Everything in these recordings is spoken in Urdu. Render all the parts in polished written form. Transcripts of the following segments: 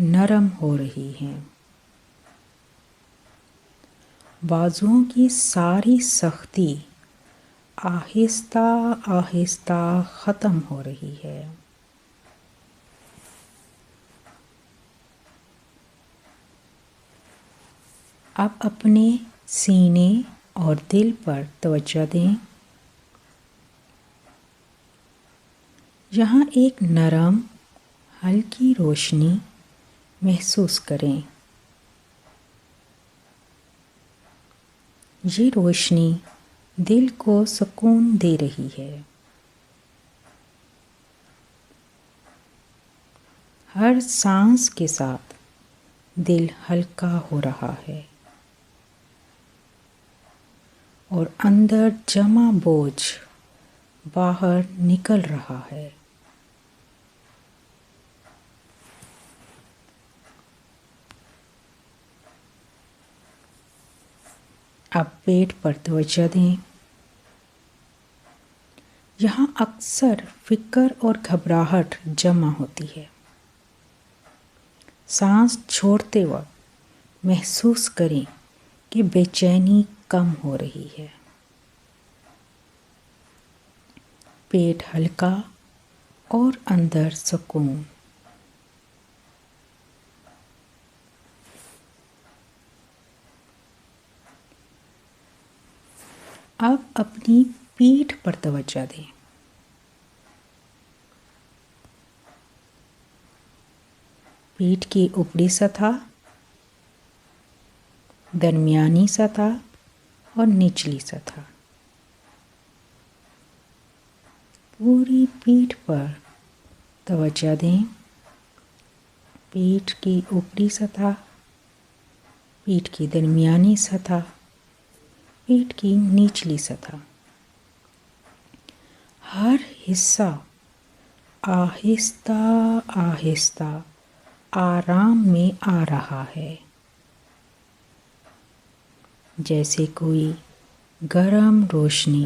نرم ہو رہی ہیں. بازوؤں کی ساری سختی آہستہ آہستہ ختم ہو رہی ہے. اب اپنے سینے اور دل پر توجہ دیں. یہاں ایک نرم ہلکی روشنی محسوس کریں. یہ روشنی دل کو سکون دے رہی ہے. ہر سانس کے ساتھ دل ہلکا ہو رہا ہے اور اندر جمع بوجھ باہر نکل رہا ہے. اب پیٹ پر توجہ دیں. یہاں اکثر فکر اور گھبراہٹ جمع ہوتی ہے. سانس چھوڑتے وقت محسوس کریں کہ بے چینی کم ہو رہی ہے. پیٹ ہلکا اور اندر سکون. اب اپنی پیٹھ پر توجہ دیں. پیٹھ کی اوپری سطح، درمیانی سطح اور نچلی سطح. پوری پیٹھ پر توجہ دیں. پیٹھ کی اوپری سطح، پیٹھ کی درمیانی سطح، پیٹھ کی نچلی سطح. ہر حصہ آہستہ آہستہ آرام میں آ رہا ہے، جیسے کوئی گرم روشنی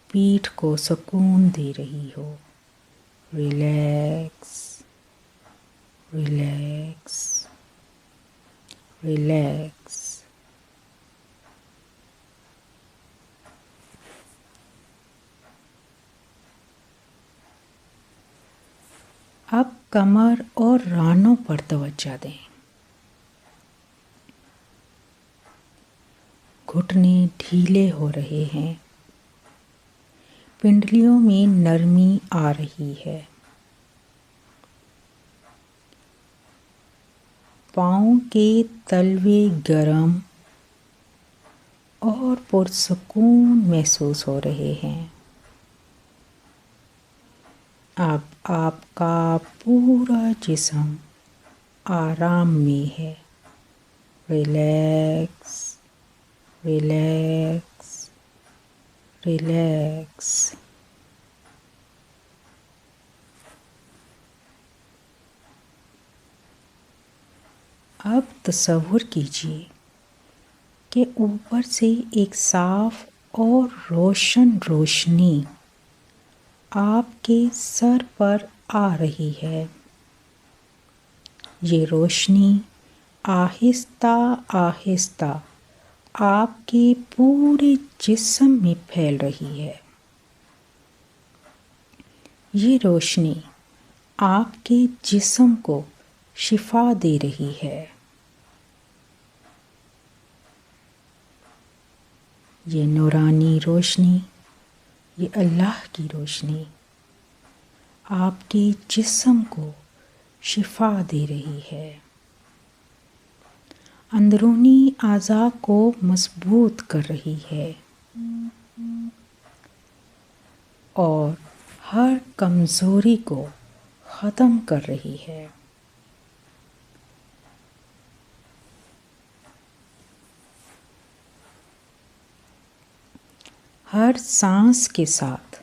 پیٹھ کو سکون دے رہی ہو. Relax, relax, relax. اب کمر اور رانوں پر توجہ دیں. گھٹنے ڈھیلے ہو رہے ہیں، پنڈلیوں میں نرمی آ رہی ہے. پاؤں کے تلوے گرم اور پرسکون محسوس ہو رہے ہیں. اب آپ کا پورا جسم آرام میں ہے. Relax, relax, relax. اب تصور کیجیے کہ اوپر سے ایک صاف اور روشن روشنی آپ کے سر پر آ رہی ہے. یہ روشنی آہستہ آہستہ آپ کے پورے جسم میں پھیل رہی ہے. یہ روشنی آپ کے جسم کو شفا دے رہی ہے. یہ نورانی روشنی، یہ اللہ کی روشنی آپ کے جسم کو شفا دے رہی ہے. اندرونی اعضاء کو مضبوط کر رہی ہے اور ہر کمزوری کو ختم کر رہی ہے. ہر سانس کے ساتھ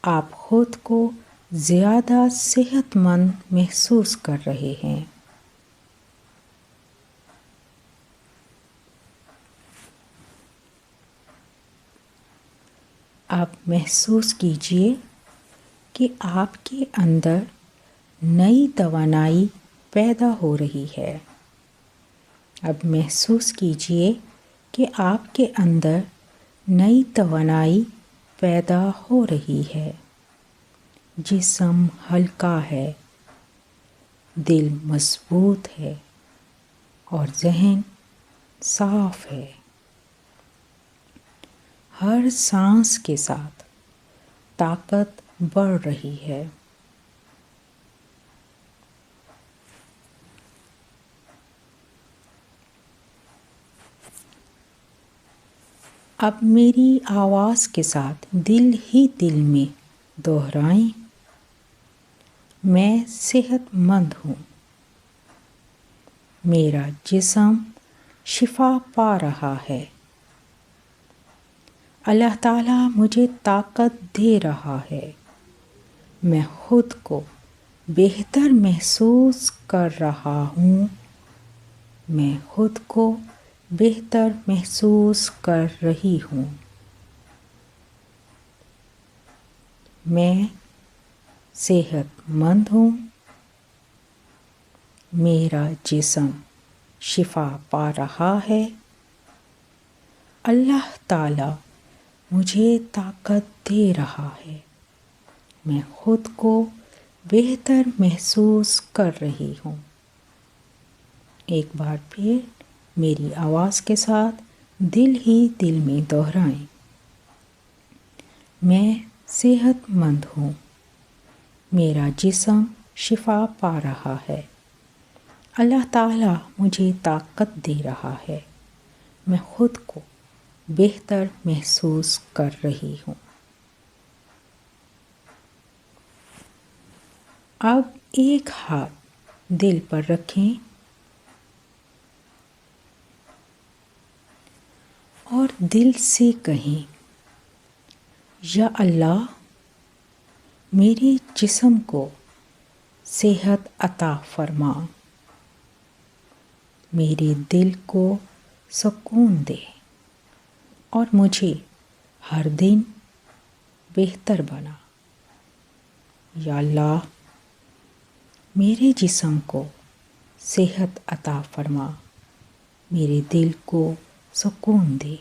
آپ خود کو زیادہ صحت مند محسوس کر رہے ہیں. آپ محسوس کیجیے کہ آپ کے اندر نئی توانائی پیدا ہو رہی ہے۔ اب محسوس کیجیے کہ آپ کے اندر نئی توانائی پیدا ہو رہی ہے۔ جسم ہلکا ہے، دل مضبوط ہے اور ذہن صاف ہے۔ ہر سانس کے ساتھ طاقت بڑھ رہی ہے۔ اب میری آواز کے ساتھ دل ہی دل میں دہرائیں، میں صحت مند ہوں، میرا جسم شفا پا رہا ہے، اللہ تعالیٰ مجھے طاقت دے رہا ہے، میں خود کو بہتر محسوس کر رہا ہوں، میں خود کو بہتر محسوس کر رہی ہوں، میں صحت مند ہوں، میرا جسم شفا پا رہا ہے، اللہ تعالیٰ مجھے طاقت دے رہا ہے، میں خود کو بہتر محسوس کر رہی ہوں۔ ایک بار پھر میری آواز کے ساتھ دل ہی دل میں دہرائیں، میں صحت مند ہوں، میرا جسم شفا پا رہا ہے، اللہ تعالیٰ مجھے طاقت دے رہا ہے، میں خود کو بہتر محسوس کر رہی ہوں۔ اب ایک ہاتھ دل پر رکھیں اور دل سے کہیں، یا اللہ میرے جسم کو صحت عطا فرما، میرے دل کو سکون دے اور مجھے ہر دن بہتر بنا۔ یا اللہ میرے جسم کو صحت عطا فرما، میرے دل کو سکون دے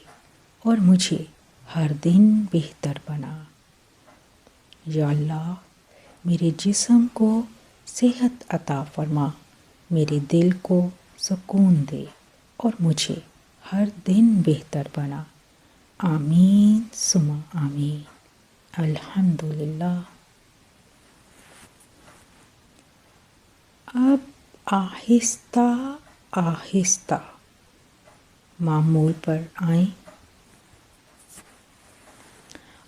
اور مجھے ہر دن بہتر بنا۔ یا اللہ میرے جسم کو صحت عطا فرما، میرے دل کو سکون دے اور مجھے ہر دن بہتر بنا۔ آمین ثم آمین۔ الحمدللہ۔ اب آہستہ آہستہ معمول پر آئیں۔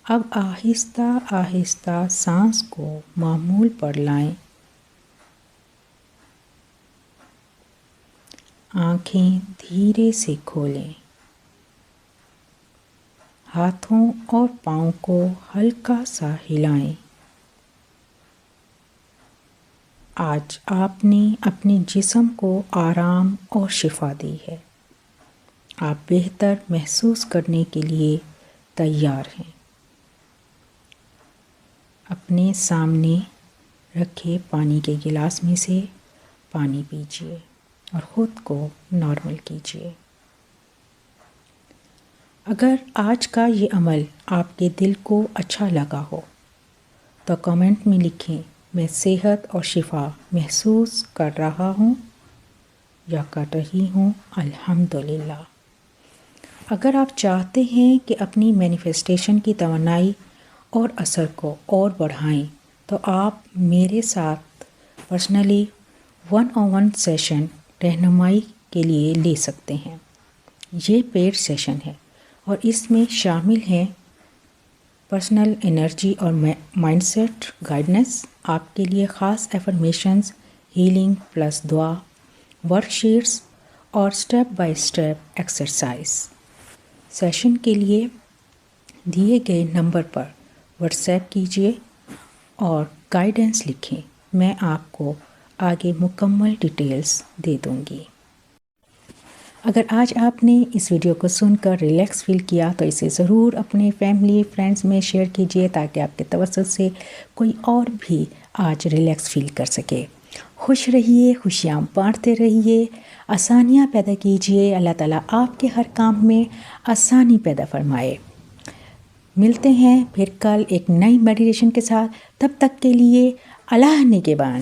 اب آہستہ آہستہ سانس کو معمول پر لائیں۔ آنکھیں دھیرے سے کھولیں، ہاتھوں اور پاؤں کو ہلکا سا ہلائیں۔ آج آپ نے اپنے جسم کو آرام اور شفا دی ہے، آپ بہتر محسوس کرنے کے لیے تیار ہیں۔ اپنے سامنے رکھے پانی کے گلاس میں سے پانی پیجیے اور خود کو نارمل کیجیے۔ اگر آج کا یہ عمل آپ کے دل کو اچھا لگا ہو تو کمنٹ میں لکھیں، میں صحت اور شفا محسوس کر رہا ہوں یا کر رہی ہوں، الحمدللہ۔ اگر آپ چاہتے ہیں کہ اپنی مینیفیسٹیشن کی توانائی اور اثر کو اور بڑھائیں تو آپ میرے ساتھ پرسنلی 1-on-1 سیشن رہنمائی کے لیے لے سکتے ہیں۔ یہ پیڈ سیشن ہے اور اس میں شامل ہیں پرسنل انرجی اور مائنڈ سیٹ گائیڈنس، آپ کے لیے خاص افرمیشنز، ہیلنگ پلس دعا، ورک شیٹس اور step by step exercise. Session کے لیے دیے گئے نمبر پر واٹس ایپ کیجیے اور گائیڈنس لکھیں، میں آپ کو آگے مکمل ڈیٹیلز دے دوں گی۔ اگر آج آپ نے اس ویڈیو کو سن کر ریلیکس فیل کیا تو اسے ضرور اپنے فیملی فرینڈز میں شیئر کیجیے تاکہ آپ کے توسط سے کوئی اور بھی آج ریلیکس فیل کر سکے۔ خوش رہیے، خوشیاں بانٹتے رہیے، آسانیاں پیدا کیجیے۔ اللہ تعالیٰ آپ کے ہر کام میں آسانی پیدا فرمائے۔ ملتے ہیں پھر کل ایک نئی میڈیٹیشن کے ساتھ، تب تک کے لیے اللہ نگہبان۔